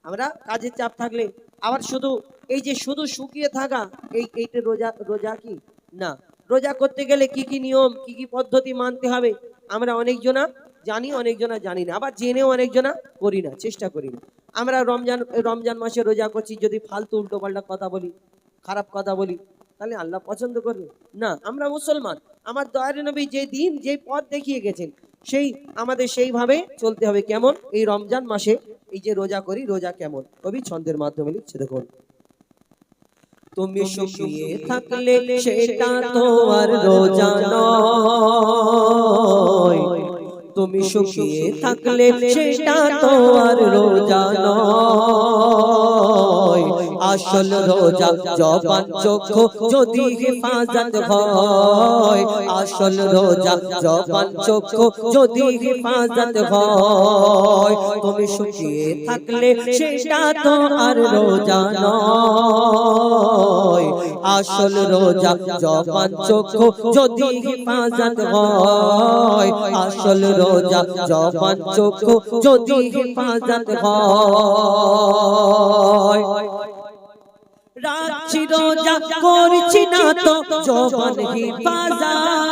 আমরা কাজের চাপ থাকলে আবার শুধু এই যে শুধু শুকিয়ে থাকা এইটা রোজা রোজা কি না। রোজা করতে গেলে কি কি নিয়ম কি কি পদ্ধতি মানতে হবে আমরা অনেকজনা জানি, অনেকজনা জানি না, আবার জেনেও অনেকজনা করি না, চেষ্টা করি না। আমরা রমজান রমজান মাসে রোজা করছি, যদি ফালতু উল্টো পাল্টা কথা বলি, খারাপ কথা বলি, তাহলে আল্লাহ পছন্দ করবে না। আমরা মুসলমান, আমার দয়ার নবী যে দিন যে পথ দেখিয়ে গেছেন সেই আমাদের সেইভাবে চলতে হবে। কেমন এই রমজান মাসে এই যে রোজা করি, রোজা কেমন কবি ছন্দের মাধ্যমে লিখছে দেখুন। তুমি শুকিয়ে থাকলে সেটা তো আর রোজা নয়, তুমি শুকিয়ে থাকলে সেটা তো আর রোজা নয়। আসল রোজা জবান চক্ষু যদি হেফাজত হয়, আসল রোজা জবান চক্ষু যদি হেফাজত হয়। তুমি শুকিয়ে থাকলে সেটা তো আর রোজা নয়, আসল রোজা জবান চক্ষু যদি হেফাজত হয়, আসল রোজা জবান চক্ষু যদি হেফাজত হয়। রাখছি রোজা করছি না তো জবান হেফাজত,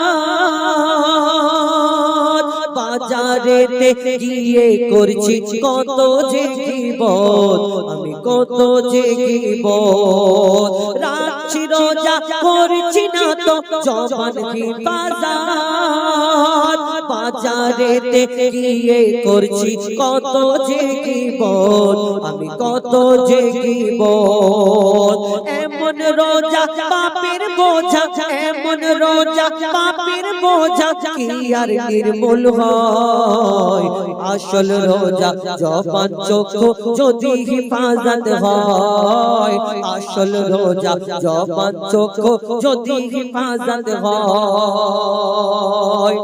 বাজারেতে গিয়ে করছি কত যে গীবত, আমি কত যে গীবত। রাখছি রোজা করছি না তো জবান হেফাজত, বাজারেতে গিয়ে করছি কত যে গীবত, আমি কত যে গীবত। এমন রোজা পাপের বোঝা, এমন রোজা পাপের বোঝা কি আর নির্মূল হয়। আসল রোজা জবান চক্ষু যদি হেফাজত হয়, আসল রোজা জবান চক্ষু যদি হেফাজত হয়।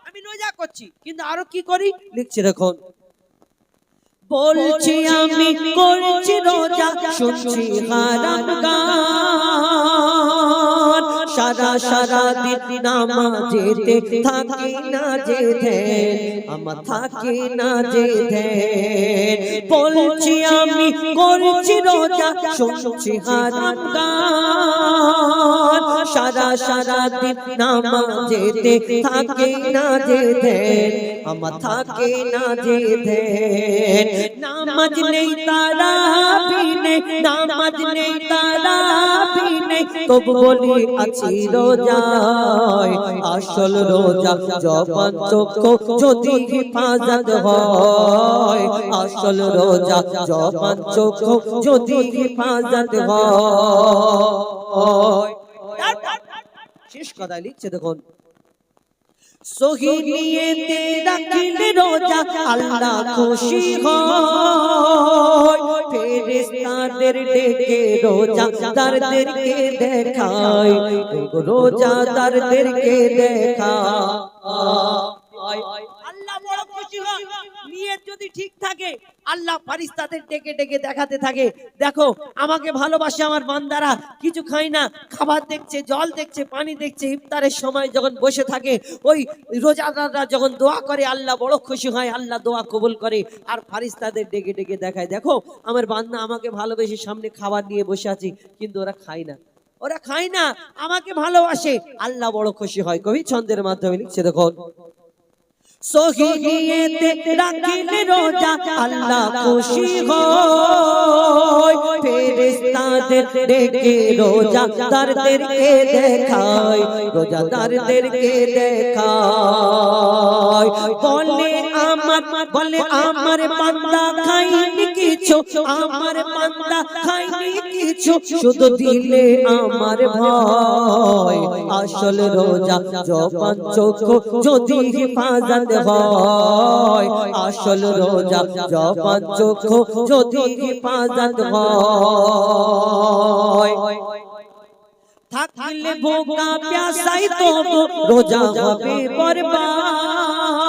আমি রোজা করছি কিন্তু আরো কি করি লিখছে দেখুন। বলছি আমি করছি রোজা, শুনছি হারাম গান, সারা সারা দিন নামাজেতে থাকি না যে ধ্যান, আমার থাকি না যে ধ্যান। বলছি আমি করছি রোজা, শুনছি হারাম গান, সারা সারা দিন নামাজেতে থাকি না যে ধ্যান, আমার থাকি না যে ধ্যান। নামাজ নেই তারাবি নেই, নামাজ নেই তারাবি নেই, তবু বলি আছি রোজায়। আসল রোজা জবান চক্ষু যদি হেফাজত হয়, আসল রোজা জবান চক্ষু যদি হেফাজত হয়। শেষ কথা লিখছে দেখুন। সহি নিয়তে রাখলে রোজা আল্লাহ খুশি হয়, ফেরেশতাদের ডেকে রোজাদারদেরকে দেখায়, রোজাদারদেরকে দেখায়। আল্লাহ বড় খুশি হয়। নিয়ত যদি ঠিক থাকে আল্লাহ ফেরেশতাদের ডেকে ডেকে দেখাতে থাকে, দেখো আমাকে ভালোবাসে আমার বান্দারা, কিছু খায় না, খাবার দেখছে, জল দেখছে, পানি দেখছে। ইফতারের সময় যখন বসে থাকে ওই রোজাদাররা যখন দোয়া করে আল্লাহ বড় খুশি হয়, আল্লাহ দোয়া কবুল করে। আর ফেরেশতাদের ডেকে ডেকে দেখায়, দেখো আমার বান্দা আমাকে ভালোবেসে সামনে খাবার নিয়ে বসে আছে, কিন্তু ওরা খায় না, ওরা খায় না, আমাকে ভালোবাসে, আল্লাহ বড় খুশি হয়। কবি ছন্দের মাধ্যমে লিখছে দেখুন। সহি নিয়তে রাখলে রোজা আল্লাহ খুশি হয়, ফেরেশতাদের ডেকে রোজাদারদেরকে দেখায়, রোজাদারদেরকে দেখায়। বলে আমার বান্দা খায়নি কিছু, আমার বান্দা খায়নি কিছু, শুধু দিলে আমার ভয়। আসল রোজা জবান চক্ষু যদি হেফাজত হয়, আসল রোজা জবান চক্ষু যদি হেফাজত হয়। থাকলে ভোগা প্যাসাই তবু রোজা হবে বরবাদ,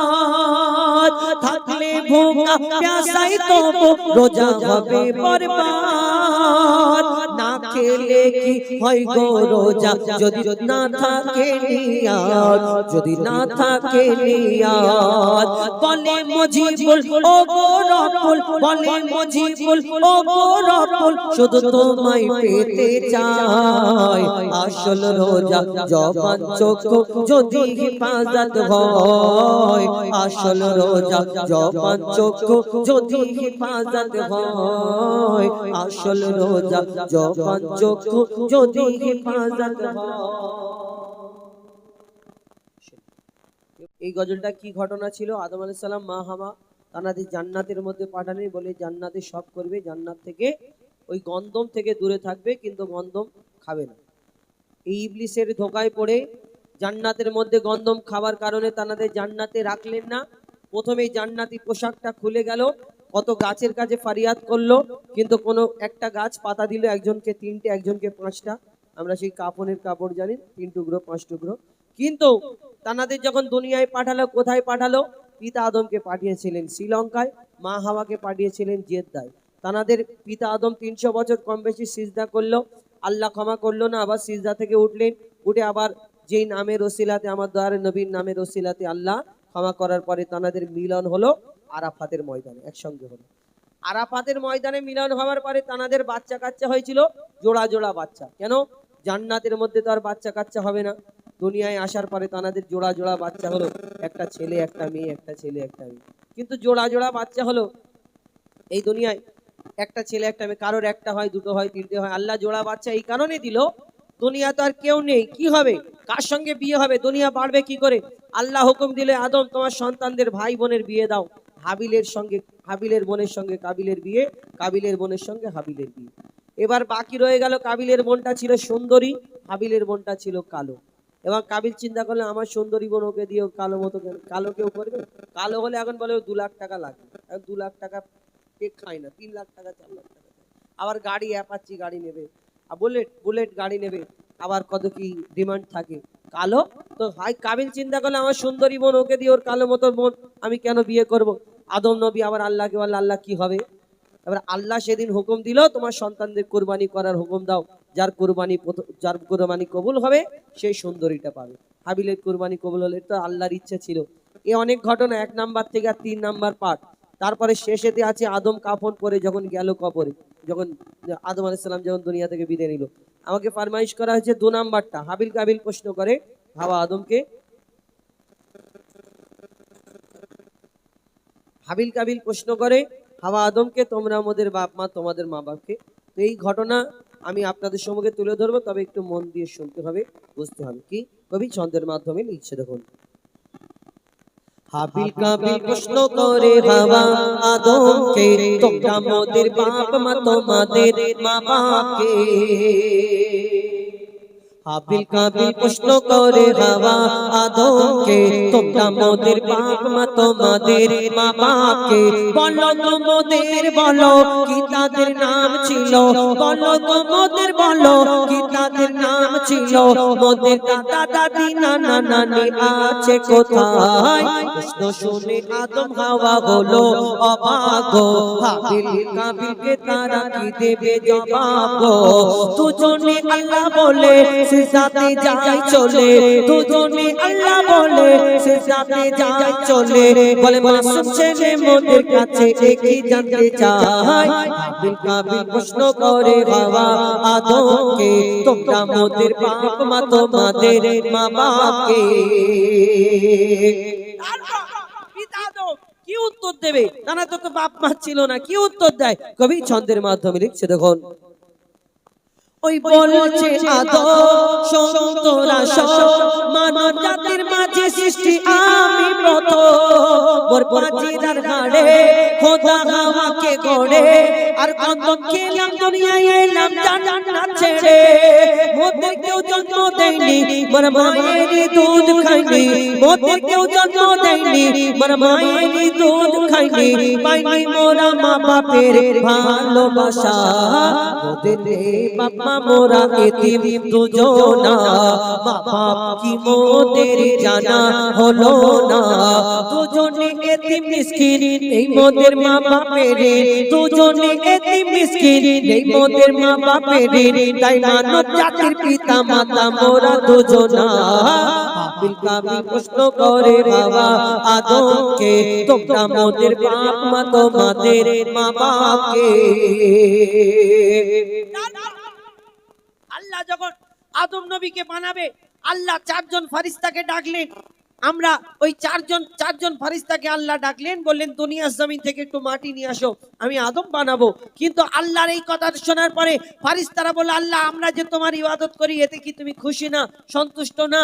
থাকলে ভোগা প্যাসাই তবু রোজা হবে বরবাদ। না খেলে কি হয় গো রোজা যদি না থাকে নিয়াত, যদি না থাকে নিয়াত। বলে মুজিবুল ও গো রব্বুল, বলে মুজিবুল ও গো রব্বুল, শুধু তোমায় পেতে চাই। আসল রোজা জবান চক্ষু যদি হেফাজত হয়, আসল রোজা জবান চক্ষু যদি হেফাজত হয়, আসল রোজা জবান চক্ষু যদি হেফাজত হয়। এই গজলটা কি ঘটনা ছিল? আদম আলাইহিস সালাম মা হাওয়া তানাদের জান্নাতের মধ্যে পাঠালেন, বলে জান্নাতে সব করবে, জান্নাত থেকে ওই গন্ধম থেকে দূরে থাকবে, কিন্তু গন্ধম খাবে না। এই ইবলিসের ধোকায় পড়ে জান্নাতের মধ্যে গন্ধম খাবার কারণে তানাদের জান্নাতে রাখলেন না। প্রথমেই জান্নাতি পোশাকটা খুলে গেল, কত গাছের কাছে ফারিয়াদ করলো, কিন্তু কোনো একটা গাছ পাতা দিল একজনকে 3টে, একজনকে 5টা। আমরা সেই কাপড়ের কাপড় জানি, 3 টুকরো 5 টুকরো। কিন্তু তানাদের যখন দুনিয়ায় পাঠালো, কোথায় পাঠালো? পিতা আদমকে পাঠিয়েছিলেন শ্রীলঙ্কায়, মা হাওয়াকে পাঠিয়েছিলেন জেদ্দায়। তানাদের পিতা আদম 300 বছর কম বেশি সিজদা করলো, আল্লাহ ক্ষমা করলো না, আবার সিজদা থেকে উঠলেন, উঠে আবার যেই নামের ওসিলাতে, আমার দয়ার নবীর নামের ওসিলাতে আল্লাহ ক্ষমা করার পরে তানাদের মিলন হলো আরাফাতের ময়দানে, একসঙ্গে হলো। আরাফাতের ময়দানে মিলন হওয়ার পরে তানাদের বাচ্চা কাচ্চা হয়েছিল, জোড়া জোড়া বাচ্চা। কেন? জান্নাতের মধ্যে তো আর বাচ্চা কাচ্চা হবে না, দুনিয়ায় আসার পরে তানাদের জোড়া জোড়া বাচ্চা হলো, একটা ছেলে একটা মেয়ে, একটা ছেলে একটা মেয়ে। কিন্তু জোড়া জোড়া বাচ্চা হলো এই দুনিয়ায়, একটা ছেলে একটা মেয়ে, কারোর একটা হয়, দুটো হয়, 3টে হয়। আল্লাহ জোড়া বাচ্চা এই কারণে দিল, দুনিয়া তো আর কেউ নেই, কি হবে, কার সঙ্গে বিয়ে হবে, দুনিয়া বাড়বে কি করে? আল্লাহ হুকুম দিলে, আদম তোমার সন্তানদের ভাই বোনের বিয়ে দাও। হাবিলের সঙ্গে, হাবিলের বোনের সঙ্গে কাবিলের বিয়ে, কাবিলের বোনের সঙ্গে হাবিলের বিয়ে। এবার বাকি রয়ে গেল, কাবিলের বোনটা ছিল সুন্দরী, হাবিলের বোনটা ছিল কালো। এবং কাবিল চিন্তা করলে, আমার সুন্দরী বোন ওকে দিয়ে কালো মতো, কালো কেউ করবে? কালো হলে এখন বলে 2 লাখ টাকা লাগবে, 2 লাখ টাকা কে খায় না, 3 লাখ টাকা 4 লাখ টাকা। আবার গাড়ি অ্যাপাচি গাড়ি নেবে, বুলেট বুলেট গাড়ি নেবে, আবার কত কি ডিমান্ড থাকে। কালো তো ভাই কাবিল চিন্তা করলে, আমার সুন্দরী বোন ওকে দিয়ে ওর কালো মতো বোন আমি কেন বিয়ে করব? আদম নবী আবার আল্লাহকে বলল, আল্লাহ কি হবে? এবার আল্লাহ সেদিন হুকুম দিল, তোমার সন্তানদের কুরবানি করার হুকুম দাও, যার কুরবানি কবুল হবে সেই সুন্দরীটা পাবে। হাবিলের কুরবানি কবুল হলে, তো আল্লাহর ইচ্ছা ছিল। এ অনেক ঘটনা, 1 নাম্বার থেকে 3 নাম্বার পার্ট। তারপরে শেষেতে আছে আদম কাফন পরে যখন গেল কবরে, যখন আদম আলাইহিস সালাম যখন দুনিয়া থেকে বিদায় নিল, আমাকে ফরমাইশ করা হয়েছে 2 নাম্বারটা। হাবিল কাবিল প্রশ্ন করে হাওয়া আদমকে, হাবিল কাবিল প্রশ্ন করে হাওয়া আদমকে, তোমরা আমাদের বাপ মা, তোমাদের মা বাপকে। তো এই ঘটনা আমি আপনাদের সম্মুখে তুলে ধরবো, তবে একটু মন দিয়ে শুনতে হবে, বুঝতে হবে। কি কবি ছন্দের মাধ্যমে লিখছে, দেখুন। হাবিল কাবিল প্রশ্ন করে হাওয়া আদমকে, তোমরা আমাদের বাপ মা, তোমাদের মা বাপকে। হাবিল কাবিল প্রশ্ন করে হাওয়া আদমকে, তোমরা আমাদের বাপ মা, তোমাদের মা বাপকে। বলো তোমাদের, বলো কি তাদের নাম ছিল, বলো তোমাদের, বলো কি তাদের নাম ছিল। মোদের দাদা দাদি নানা নানি আছে কোথায়? প্রশ্ন শুনে আদম হাওয়া হলো অবাক। হাবিল কাবিলকে তারা কি দেবে জবাব? দুজনে আল্লাহ বলে সিজদাতে যায় চলে, দুজনে আল্লাহ বলে সিজদাতে যায় চলে। বলে মাসুম ছেলে মোদের কাছে একই জানতে চায়। হাবিল কাবিল প্রশ্ন করে হাওয়া আদমকে, তোমরা মোদের বাপ মা, তোমাদের মা বাপকে। পিতা আদম কি উত্তর দেবে? না তো বাপ মা ছিল না, কি উত্তর দেয়? কবি ছন্দের মাধ্যমে লিখছে, দেখুন। ওই বলছে আদম, শোন তোরা শোন, মানব জাতির মাঝে সৃষ্টি আমি প্রথম। মোর পাজিরার ঘাড়ে খোদা হাওয়াকে গড়ে, আর কদম খেলাম দুনিয়ায় এলাম জান্নাত ছেড়ে। মোদের কেউ জন্ম দেয়নি, মোর মায়েরই দুধ খাইনি। মোদের কেউ জন্ম দেয়নি, মোর মায়েরই দুধ খাইনি। পাইনি মোরা মা বাপের ভালোবাসা, মোদের বাবা মোরা এতিম দুজনা। মা বাপ কি মোদের জানা হলো না, দুজনে এতিম মিসকিন এই মোদের মা বাপের। দুজনে এতিম মিসকিন নেই মোদের মা বাপের ঋণ তাই মানব জাতির পিতা মাতা মোরা দুজনা হাবিল কাবিল প্রশ্ন করে বাবা আদমকে তোমরা মোদের বাপ মা তোমাদের মা বাপকে আল্লাহ যখন আদম নবীকে বানাবে আল্লাহ চারজন ফেরেশতাকে ডাকলেন আমরা ওই চারজন ফেরেশতাকে আল্লাহ ডাকলেন বললেন দুনিয়ার জমিন থেকে একটু মাটি নিয়ে আসো আমি আদম বানাবো কিন্তু আল্লাহর এই কথা শোনার পরে ফেরেশতারা বলল আল্লাহ আমরা যে তোমার ইবাদত করি এতে কি তুমি খুশি না সন্তুষ্ট না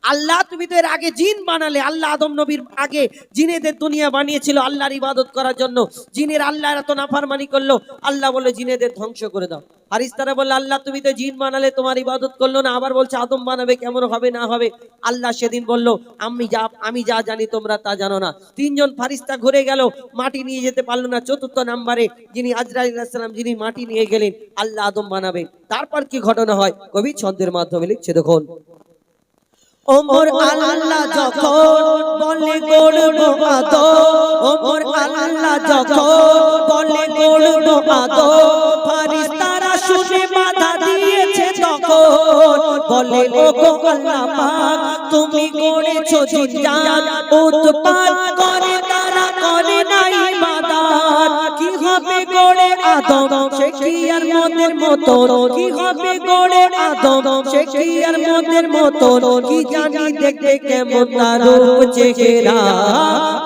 আল্লাহ তুমি তো এর আগে জিন বানালে আল্লাহ আদম নবীর আগে জিনেদের দুনিয়া বানিয়েছিল আল্লাহর ইবাদত করার জন্য জিনের আল্লাহর এত নাফরমানি করলো আল্লাহ বলে জিনেদের ধ্বংস করে দাও ফেরেশতারা বলল আল্লাহ তুমি তো জিন বানালে তোমার ইবাদত করলো না আবার বলছে আদম বানাবে কেমন হবে না হবে আল্লাহ সেদিন বলল আমি যা জানি তোমরা তা জানো না তিনজন ফেরেশতা ঘুরে গেল মাটি নিয়ে যেতে পারলো না চতুর্থ নম্বরে যিনি আজরাইল আলাইহিস সালাম যিনি মাটি নিয়ে গেলেন আল্লাহ আদম বানাবে তারপর কি ঘটনা হয় কবি ছন্দের মাধ্যমে লিখছে দেখুন ওমর আল্লাহ যখন বলে গড়ব আদম ওমর আল্লাহ যখন বলে গড়ব আদম ফেরেশতারা শুনে বাধা দিয়েছে তখন বলে ওগো আল্লাহ পাক তুমি গড়েছো জিন্নাত উৎপাত করে তারা করে না ইবাদত কি হবে গড়ে আদম সে কি আর মদের মতন কি হবে গড়ে আদম সে কি আর মদের মতন কি জানি দেখতে কেমন তার রূপ চেহারা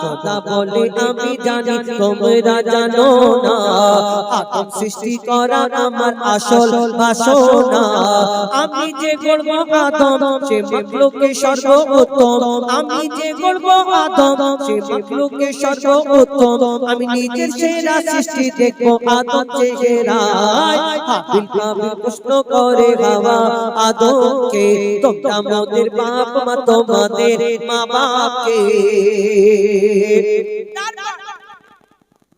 খোদা বলে আমি জানি তোমরা জানো না আদম সৃষ্টি করা আমার আসল বাসনা আমি যে গড়ব আদম সে মাখলুকে সর্বোত্তম আমি যে গড়ব আদম সে মাখলুকে সর্বোত্তম আমি নিজের সেরা সৃষ্টি দেখবো আদম চেহারায় হাবিল কাবিল প্রশ্ন করে বাবা আদমকে তোমরা মোদের বাপ মা তোমাদের মা বাপকে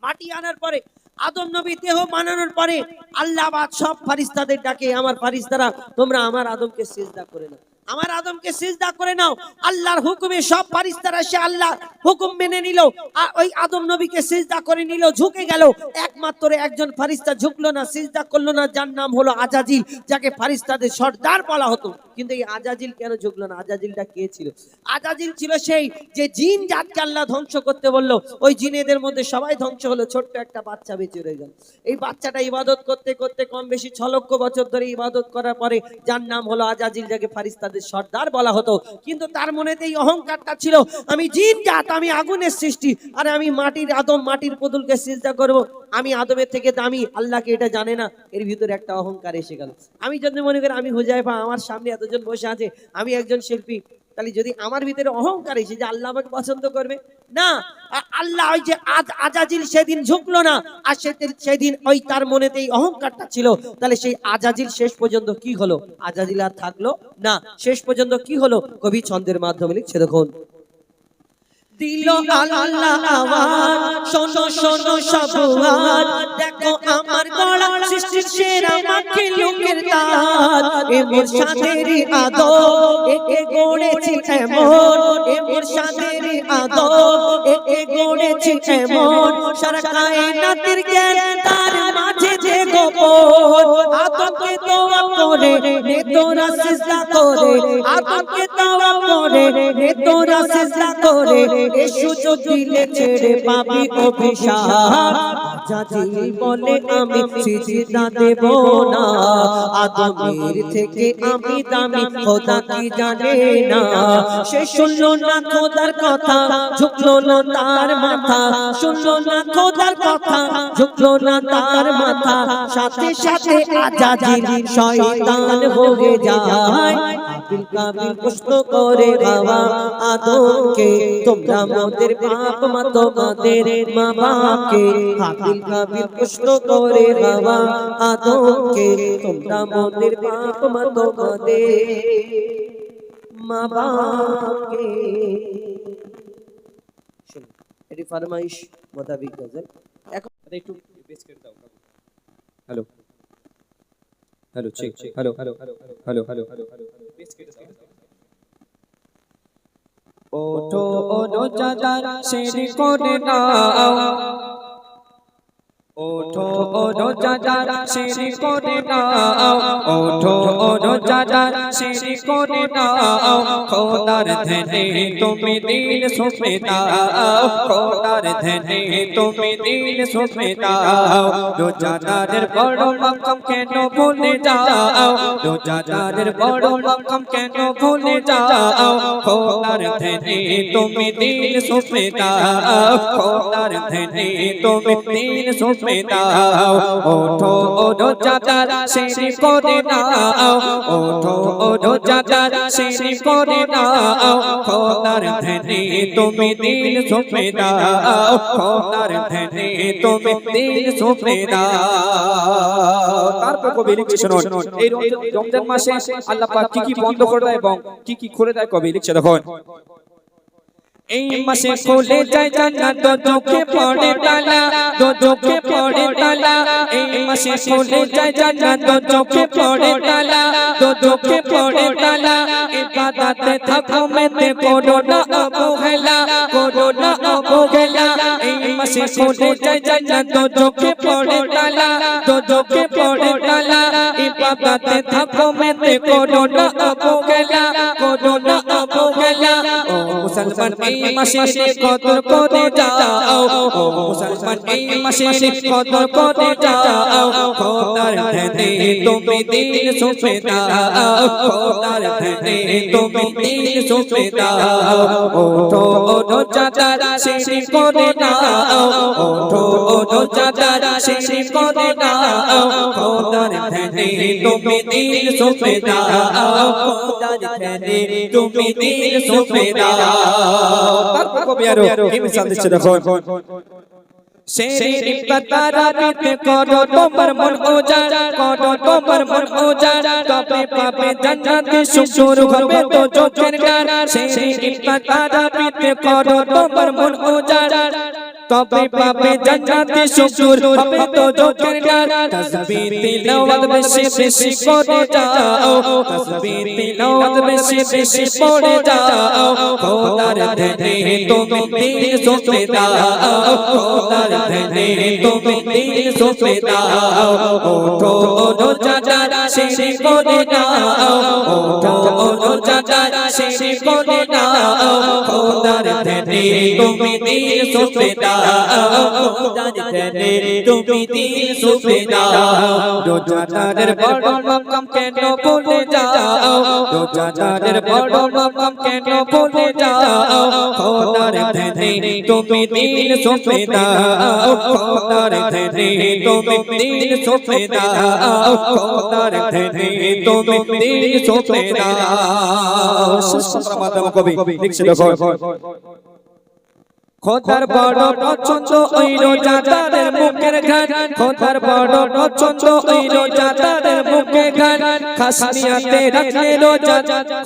মাটি আনার পরে আদম নবী দেহ বানানোর পরে আল্লাহ বাদ সব ফেরেশতাদের ডাকে আমার ফেরেশতারা তোমরা আমার আদমকে সিজদা করে নাও আমার আদমকে সিজদা করে নাও আল্লাহর হুকুমে সব ফেরেশতারা সে আল্লাহ হুকুম মেনে নিল আর ওই আদম নবীকে সিজদা করে নিল ঝুঁকে গেল একমাত্র একজন ফেরেশতা ঝুঁকলো না সিজদা করলো না যার নাম হলো আজাজিল যাকে ফেরেশতাদের সর্দার বলা হতো কিন্তু এই আজাজিল কেন ঝুঁকলো না আজাজিলটা কে ছিল আজাজিল ছিল সেই যে জিন জাতকে আল্লাহ ধ্বংস করতে বললো ওই জিনেদের মধ্যে সবাই ধ্বংস হলো ছোট্ট একটা বাচ্চা বেঁচে রয়ে গেল এই বাচ্চাটা ইবাদত করতে করতে কম বেশি 6 লক্ষ বছর ধরে ইবাদত করার পরে যার নাম হলো আজাজিল যাকে ফেরেশতাদের সর্দার বলা হতো কিন্তু তার মনেতে এই অহংকারটা ছিল আমি জিন জাত আমি আগুনের সৃষ্টি আর আমি মাটির আদম মাটির পুতুলকে সিজদা করব আমি আদমের থেকে দামি আল্লাহকে এটা জানে না এর ভিতরে একটা অহংকার এসে গেল আমি যদি মনে করি আমি হুজাইফা আমার সামনে এতজন বসে আছে আমি একজন শিল্পী তাহলে যদি আমার ভিতরে অহংকার এসে যে আল্লাহ আমাকে পছন্দ করবে না আল্লাহ ওই যে আজাজিল সেদিন ঝুঁকলো না আর সেদিন ওই তার মনেতে এই অহংকারটা ছিল তাহলে সেই আজাজিল শেষ পর্যন্ত কি হলো আজাজিল আর থাকলো না শেষ পর্যন্ত কি হলো কবি ছন্দের মাধ্যমে লিখছে দেখুন দিল আল্লাহ আওয়াজ শোনো শোনো সব আওয়াজ দেখো আমার গলা সৃষ্টির সেরা মাখলুকের তাজ এ মুর্শিদের আদম একে গড়েছি এমন এ মুর্শিদের আদম একে গড়েছি এমন সারা কায়নাতের জ্ঞান তার মাঝে যে গোপন আদমকে দোয়া করে নে তোরা সিজদা করে আদমকে দোয়া করে নে তোরা সিজদা করে এ সুযোগ দিলে ছেড়ে পাবি অভিশাপ আজাজিল বলে আমি সিজদা দেব না আদমের থেকে আমি দামি খোদা কি জানে না সে শুনলো না খোদার কথা ঝুঁকলো না তার মাথা শুনলো না খোদার কথা ঝুঁকলো না তার মাথা সাথে সাথে আজাজিল শয়তান হয়ে যায় হাবিল কাবিল প্রশ্ন করে বাবা আদমকে তোমরা মোদের বাপ মা তোমাদের মা বাপকে হাবিল কাবিল প্রশ্ন করে বাবা আদমকে তোমরা মোদের বাপ মা তোমাদের মা বাপকে এটি ফরমাইশ মোতাবিক গজল এখন একটু বেস করে দাও hello hello check hello hello hello hello hello bass করে দাও ওঠো অনুজাদার শের করে নাও ওঠো রোজাদার সেরি করে নাও ওঠো রোজাদার সেরি করে নাও খোদার ধ্যানে তুমি দিল সঁপে দাও খোদার ধ্যানে তুমি দিল সঁপে দাও রোজাদারের বড় মাকাম কেন ভুলে যাও রোজাদারের বড় মাকাম কেন ভুলে যাও খোদার ধ্যানে তুমি দিল সঁপে দাও খোদার ধ্যানে তুমি দিল সঁপে দাও ওঠো রোজাদার সেরি করে নাও ওঠো রোজাদার সেরি করে নাও খোদার ধ্যানে তুমি দিল সঁপে দাও খোদার ধ্যানে তুমি দিল সঁপে দাও তারপর কবি লিখছে শুনুন এই রমজান মাসে আল্লাহ পাক কি বন্ধ করে দেয় এবং কি খুলে দেয় কবি লিখছে দেখুন এই মাসে খুলে যায় জান্নাত দোজখে পড়ে তালা দোজখে পড়ে তালা এই মাসে খুলে যায় জান্নাত দোজখে পড়ে তালা দোজখে পড়ে তালা ইবাদতে থাকো মেতে করো না অবহেলা করো না অবহেলা এই মাসে খুলে যায় জান্নাত দোজখে পড়ে তালা দোজখে পড়ে তালা ইবাদতে থাকো মেতে করো না অবহেলা করো না অবহেলা ও মুসলমান এই মাসে কদর করে যাও ও মুসলমান এই মাসে কদর করে যাও খোদার ধ্যানে তুমি দিল সঁপে দাও খোদার ধ্যানে তুমি দিল সঁপে দাও ওঠো রোজাদার সেরি করে নাও ওঠো রোজাদার সেরি করে নাও খোদার ধ্যানে তুমি দিল সঁপে দাও খোদার ধ্যানে তুমি দিল সঁপে দাও তারপর কবি আরো কি মিসাল দিচ্ছে দেখুন সেরি পাতারা পিতে করো তোমার মন উজাড় করো তোমার মন উজাড় তবে পাবে জান্নাতে সুসুর হবে তো চোখের গান সেরি পাতারা পিতে করো তোমার মন উজাড় তবে পাবে জান্নাতে সুসুর হবে তো চোখের গান তাসবিহ তিলাওয়াত বেশি বেশি করে যাও তাসবিহ তিলাওয়াত বেশি বেশি পড়ে যাও খোদার ধ্যানে তুমি দিল সঁপে দাও খোদার ধ্যানে তুমি দিল সঁপে দাও ওঠো রোজাদার সেরি করে নাও ওঠো রোজাদার সেরি করে নাও খোদার ধ্যানে তুমি দিল সঁপে দাও খোদার ধ্যানে তুমি দিল সঁপে দাও রোজাদারের বড় মাকাম কেন ভুলে যাও রোজাদারের বড় মাকাম কেন ভুলে যাও খোদার ধ্যানে তুমি দিল সঁপে দাও খোদার ধ্যানে তুমি দিল সঁপে দাও খোদার ধ্যানে তুমি দিল সঁপে দাও সুন্দর মাধ্যম কবি লিখছে দেখো খোদার বড় পছন্দ ওই রোজাদারের মুখের গান খোদার বড় পছন্দ ওই রোজাদারের মুখের গান খাস নিয়তে রাখলে রোজা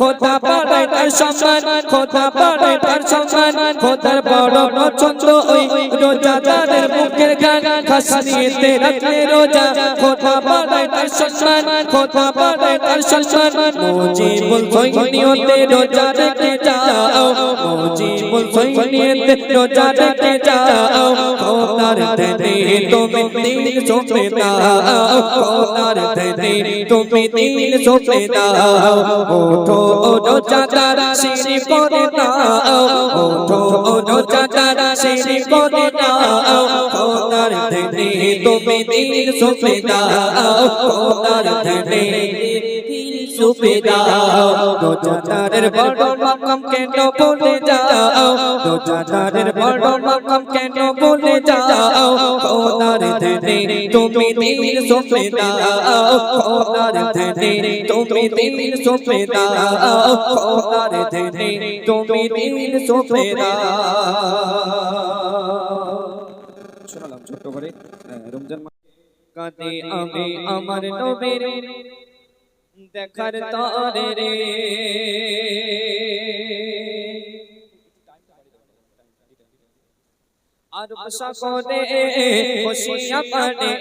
খোদা বাড়ায় তার সম্মান খোদা বাড়ায় তার সম্মান খোদার বড় পছন্দ ওই রোজাদারের মুখের গান খাস নিয়তে রাখলে রোজা খোদা বাড়ায় তার সম্মান খোদা বাড়ায় তার সম্মান মুজিবুল সৈনিয়তে রোজা রেখে যাও মুজিবুল সৈনিয়তে রোজা রেখে যাও খোদার ধ্যানে তুমি দিল সঁপে দাও খোদার ধ্যানে তুমি দিল সঁপে দাও ওঠো রোজাদার সেরি করে নাও ওঠো রোজাদার সেরি করে নাও খোদার ধ্যানে তুমি দিল সঁপে দাও খোদার ধ্যানে সঁপে দাও রোজাদারের বড় মাকাম কেন ভুলে যাও রোজাদারের বড় মাকাম কেন ভুলে যাও খোদার ধ্যানে তুমি দিল সঁপে দাও খোদার ধ্যানে তুমি দিল সঁপে দাও খোদার ধ্যানে তুমি দিল সঁপে দাও শোনালাম ছোট করে রমজান কাঁদে আমি আমার নবীর দেখার তরে রে আরব সাগরে বসিয়া পারে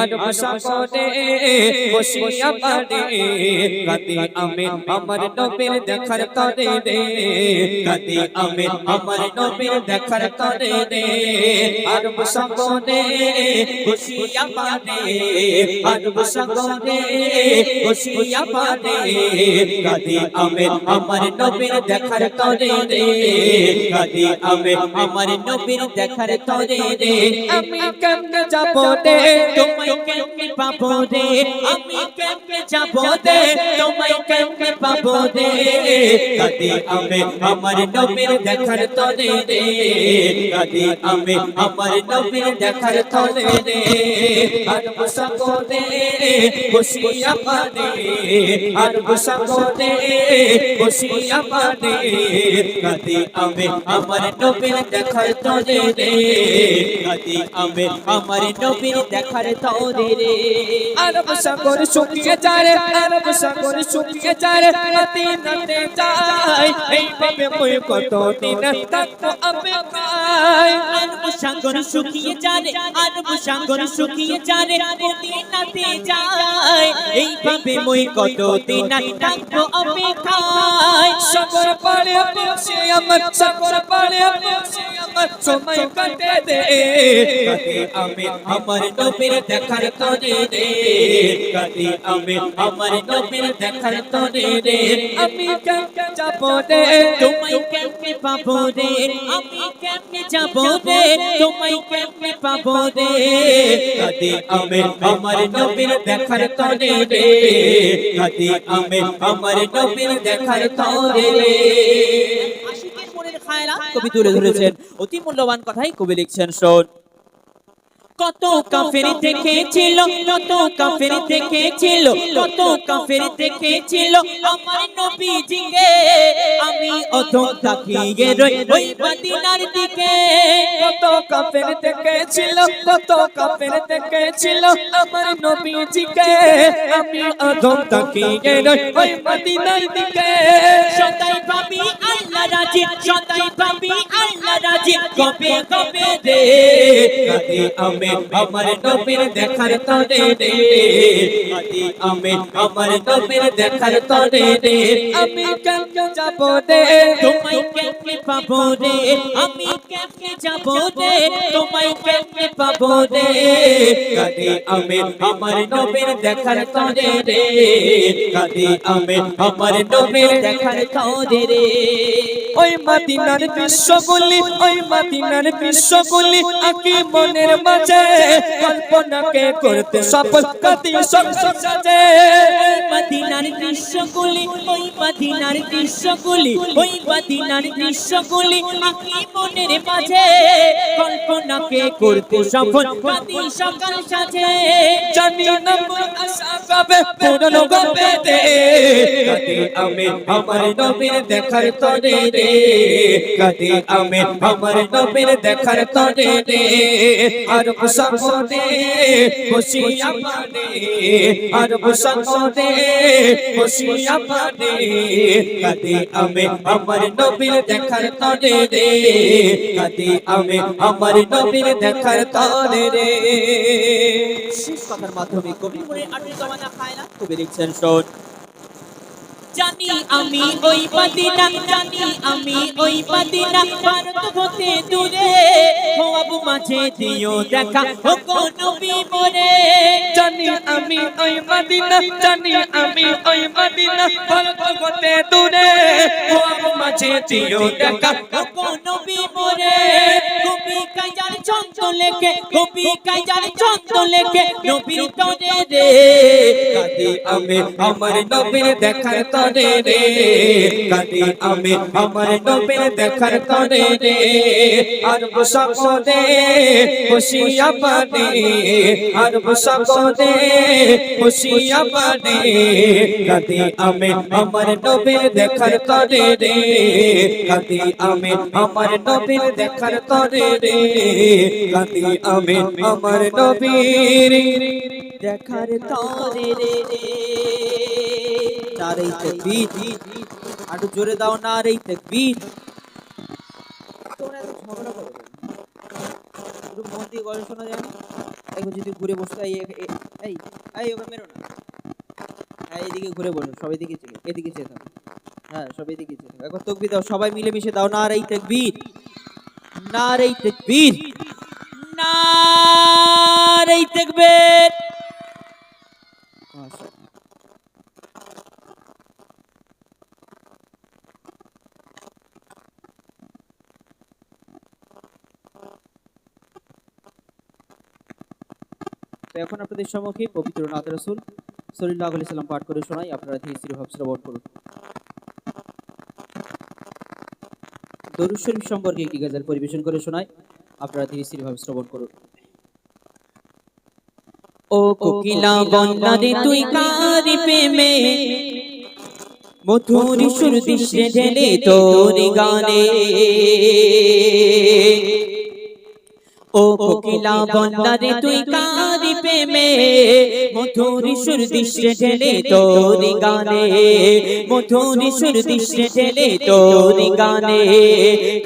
আরব সাগরে বসিয়া পারে কাঁদি আমি আমার নবীর দেখার তরে রে কাঁদি আমি আমার নবীর দেখার তরে রে আরব সাগরে বসিয়া পারে আরব সাগরে বসিয়া পারে কাঁদি আমি আমার নবীর দেখার তরে রে কাঁদি আমি আমার নবীর দেখার তরে রে আমি কেমনে যাব রে তোমায় কেমনে পাবো রে আমি কেমনে যাব রে তোমায় কেমনে পাবো রে কাঁদি আমি আমার নবীর দেখার তরে রে কাঁদি আমি আমার নবীর দেখার তরে রে আরব সাগরে বসিয়া পারে আরব সাগরে বসিয়া পারে কাঁদি আমি আমার নবীর দেখার তরে রে কাঁদি আমি আমার নবীর দেখার তরে রে আরব সাগর শুকিয়ে যায় আরব সাগর শুকিয়ে যায় মদিনাতে যাই এইভাবে মই কতদিন থাকবো অপেক্ষায় আরব সাগর শুকিয়ে যায় আরব সাগর শুকিয়ে যায় মদিনাতে যায় এইভাবে মই কতদিন থাকবো অপেক্ষায় সাগর পাড়ে বসে আমার সাগর পাড়ে বসে আমার সময় কাটে দে কাঁদি আমি আমার নবীর দেখার তরে রে কাঁদি আমি আমার নবীর দেখার তরে রে আমি কেমনে যাব রে তোমায় কেমনে পাবো রে আমি কেমনে যাব রে তোমায় কেমনে পাবো রে কাঁদি আমি আমার নবীর দেখার তরে রে কাঁদি আমি আমার নবীর দেখার তরে রে আশিকের মনের খায়রাত কবি তুলে ধরেছেন অতি মূল্যবান কথাই কবি লিখছেন শোন কত কাফের দেখেছিল কত কাফের দেখেছিল কত কাফের দেখেছিল আমার নবীজিকে আমি অধম তাকিয়ে রই ওই মদিনার দিকে কত কাফের দেখেছিল কত কাফের দেখেছিল আমার নবীজিকে আমি অধম তাকিয়ে রই ওই মদিনার দিকে সদাই ভাবি আল্লাহ রাজি সদাই ভাবি আল্লাহ রাজি কবে কবে রে কাঁদি আমি আমার নবীর দেখার তরে রে কাঁদি আমি আমার নবীর দেখার তরে রে আমি কেমনে যাব রে তোমায় কেমনে পাবো রে আমি কেমনে যাব রে তোমায় কেমনে পাবো রে কাঁদি আমি আমার নবীর দেখার তরে রে কাঁদি আমি আমার নবীর দেখার তরে রে ওই মদিনার বিশ্বগুলি ওই মদিনার বিশ্বগুলি আকি মনের মাঝে কল্পনাকে করতে সফল কাঁদি সংসার সাজে মদিনার দৃশ্যগুলি ওই মদিনার দৃশ্যগুলি ওই মদিনার দৃশ্যগুলি আঁকি মনের মাঝে কল্পনাকে করতে সফল কাঁদি সকাল সাজে জানি না মোর আশা কবে পূরণ হবে রে কাঁদি আমি আমার নবীর দেখার তরে রে কাঁদি আমি আমার নবীর দেখার তরে রে আরব সাগরে বসিয়া পারে আরব সাগরে বসিয়া পারে কাঁদি আমি আমার নবীর দেখার তরে রে কাঁদি আমি আমার নবীর দেখার তরে রে শেষ কথার মাধ্যমে কবি মনে আটে জমানা খায় না কবি লিখছেন শোন জানি আমি ওই মদিনা জানি আমি ওই মদিনা ভারত হতে দূরে হওয়াবু মাঝে দিও দেখা ও কোন নবী মোরে জানি আমি ওই মদিনা জানি আমি ওই মদিনা ভারত হতে দূরে ও মাঝে দিও দেখা ও কোন নবী মোরে কবি কাইজার ছন্দ লেখে কবি কাইজার ছন্দ লেখে নবীর তরে রে কাঁদি আমি আমার নবীর দেখার তরে রে কাঁদি আমি আমার নবীর দেখার তরে রে আরব সাগরে বসিয়া পারে আরব সাগরে বসিয়া পারে কাঁদি আমি আমার নবীর দেখার তরে রে কাঁদি আমি আমার নবীর দেখার তরে রে কাঁদি আমি আমার নবীর দেখার তরে রে নারে তাকবীর আরো জোরে দাও নারে তাকবীর তোমরা ঝগড়া করো একটু মন দিয়ে গলা শোনা যায় না? একবার যদি ঘুরে বসতে এই এই এই ওকে মেরো না। হ্যাঁ এদিকে ঘুরে বসো, সব এদিকে চেয়ে এদিকে চেয়ে থাকো। হ্যাঁ সব এদিকে চেয়ে থাকো। একবার তাকবীর দাও, সবাই মিলেমিশে দাও, নারে তাকবীর, নারে তাকবীর, নারে তাকবীর। মাশাআল্লাহ। তো এখন আপনাদের সম্মুখে পবিত্র নাত রাসূল সাল্লাল্লাহু আলাইহি সাল্লাম পাঠ করে শোনাই, আপনারা ধীরে স্থির ভাবে শ্রবণ করুন। দরুদ শরীফ সম্পর্কে একটি গজল পরিবেশন করে শোনাই, আপনারা ধীরে স্থির ভাবে শ্রবণ করুন। ও কোকিলা বন্যা রে তুই কারি প্রেমে, মধুর সুর দিশে ঢেলে তোর গানে। ও কোকিলা বন্যা রে তুই কারি প্রেমে, মধুর সুর দিশে ঢেলে তোর গানে, মধুর সুর দিশে ঢেলে তোর গানে।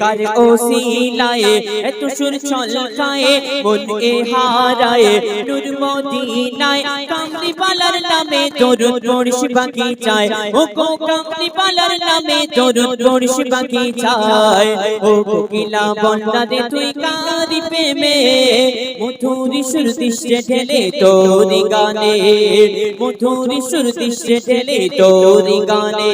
কার ওসিলায়ে এত সুর ছলকায়ে, মন এ হারায়ে নূর মদিনায়। কামলি পালার নামে দরুদ পড়িস বাকি চায়, ও গো কামলি পালার নামে দরুদ পড়িস বাকি চায়। ও কোকিলা বন্যা রে তুই কারি প্রেমে, মধুর সুর দিশে ঢেলে তোর গানে, মধুর সুর দিশে ঢেলে তোর গানে।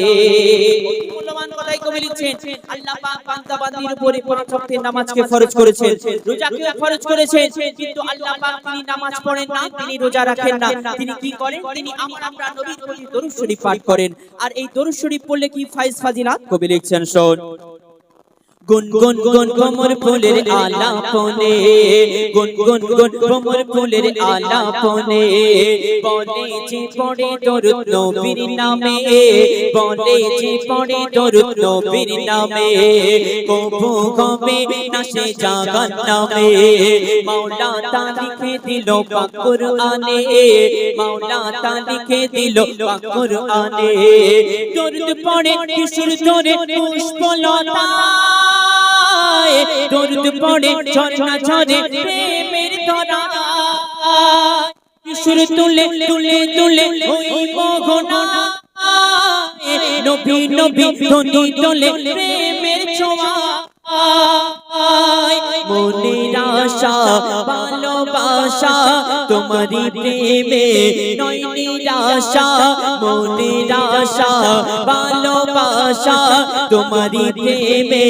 মূল্যবান কথাই কবি লিখছেন, আল্লাহ পাক বান্দা বান্দির উপরে পাঁচ ওয়াক্তের নামাজকে ফরজ করেছেন, রোজাকে ফরজ করেছেন, কিন্তু আল্লাহ পাক তিনি নামাজ পড়েন না, তিনি রোজা রাখেন না। তিনি কি করেন? তিনি আমরা নবীর প্রতি দরুদ শরীফ পাঠ করেন। আর এই দরুদ শরীফ পড়লে কি ফায়েজ ফাজিলাত কবি লিখছেন, শোন। গুন গুন গুন কোমর ফুলের আলাপনে, গুন গুন গুন কোমর ফুলের আলাপনে, বলে যে পড়ে দরুদ নবীর নামে, বলে যে পড়ে দরুদ নবীর নামে। কবু কবে না সে জাগান নামে, মাওলা তা লিখে দিল পাক কুরআনে, মাওলা তা লিখে দিল পাক কুরআনে। দরুদ পড়ে কিশোর ধরে পুষ্পলতা, দরুদ পড়ে ঝরনা ঝরে প্রেমের ধারা। কিশোর তুলে তুলে তুলে ওই মোহনা, নবী নবী ধ্বনি তোলে প্রেমের ছোঁয়া। মনের আশা ভালোবাসা তোমারি প্রেমে নয় নিরাশা, মনের আশা ভালোবাসা তোমারি প্রেমে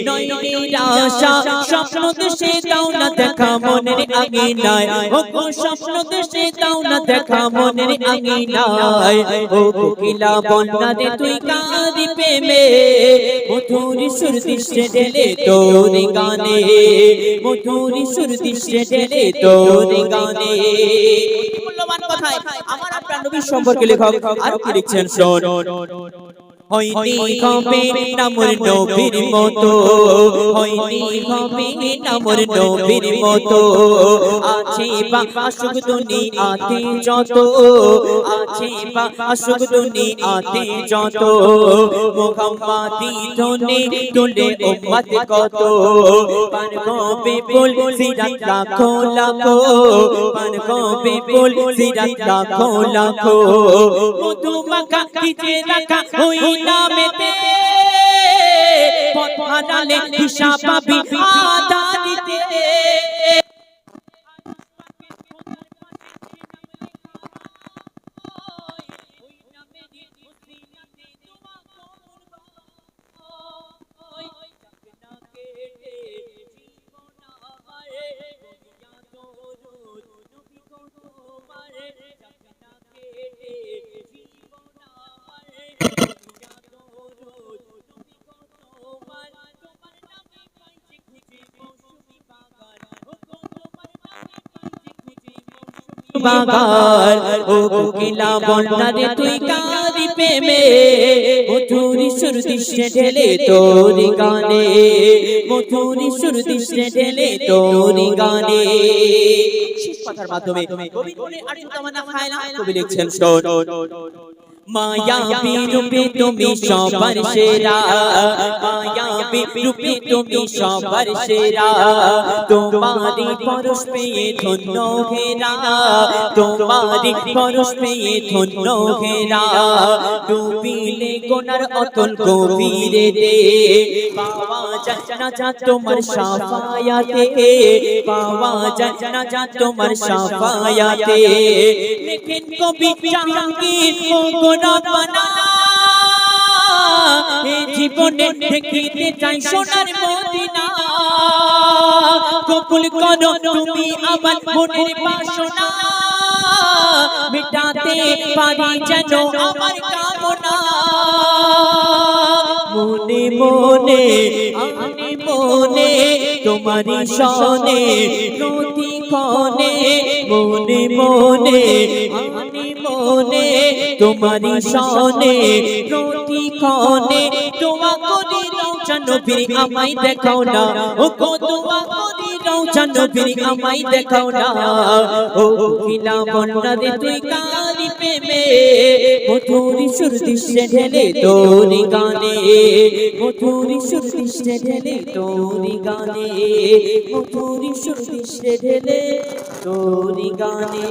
নয় নিরাশা। স্বপ্ন দেশে দাও না দেখা মনের আঙিনায়, ও গো স্বপ্ন দেশে দাও না দেখা মনের আঙিনায়। ও কোকিলা বন্যা রে তুই কারি প্রেমে, মধুর সুর দিশে ঢেলে তোর গানে, মধুর সুর দিশে ঢেলে তোর গানে। মূল্যবান কথায় আমার আপনার নবী সম্পর্কে লেখক আর কি লিখছেন, শোন। হয়নি হবে না মোর নবীর মতো, হয়নি হবে না মোর নবীর মতো। আছে বা আশুক দুনিয়াতে যত, আছে বা আশুক দুনিয়াতে যত। মুহাম্মাদি ধ্বনি তোলে উম্মত কত, পার হবে বল সিরাত লাখো লাখো, পার হবে বল সিরাত লাখো লাখো। মধু মাখা দিতে রাখা ওই নামেতে, পথ হারালে দিশা পাবি আদানিতে। বাগান ও কোকিলা বন্যা রে তুই কারি প্রেমে, মধুর সুর দিশে ঢেলে তোর গানে, মধুর সুর দিশে ঢেলে তোর গানে। শেষ কথার মাধ্যমে কবি বলে আর তামান্না খায়লা কবি লিখছেন, শোন। মায়াবী রূপে তুমি সবার সেরা, মায়াবী রূপে তুমি সবার সেরা, তোমারি পরশ পেয়ে ধন্য ঘেরা, তোমারি পরশ পেয়ে ধন্য ঘেরা, ডুবিলে গোনার অতল গভীরে রে, পাওয়া যায় না যা তোমার সাফায়াতে, পাওয়া যায় না যা তোমার সাফায়াতে, লেখেন কবি জাহাঙ্গীর ও গোনাবানা, এই জীবনে দেখিতে চাই সোনার মদিনা, কবুল করো তুমি আমার মনের বাসনা, মিটাতে পারি যেন আমার কামনা, মনে মনে আমি মনে তোমারি সনে প্রতিক্ষণে, মনে মনে আমি মনে তোমারি সনে প্রতিক্ষণে, দোয়া করি রওজা নবীর আমায় দেখাও না, ও গো দোয়া করি রওজা নবীর আমায় দেখাও না, ও কিলা বন্নারে তুই কারি প্রেমে, মধুরি সুর দৃশ্যে ঢেলে তোরি গানে, মধুরি সুর দৃশ্যে ঢেলে তোরি গানে, মধুরি সুর দৃশ্যে ঢেলে তোরি গানে।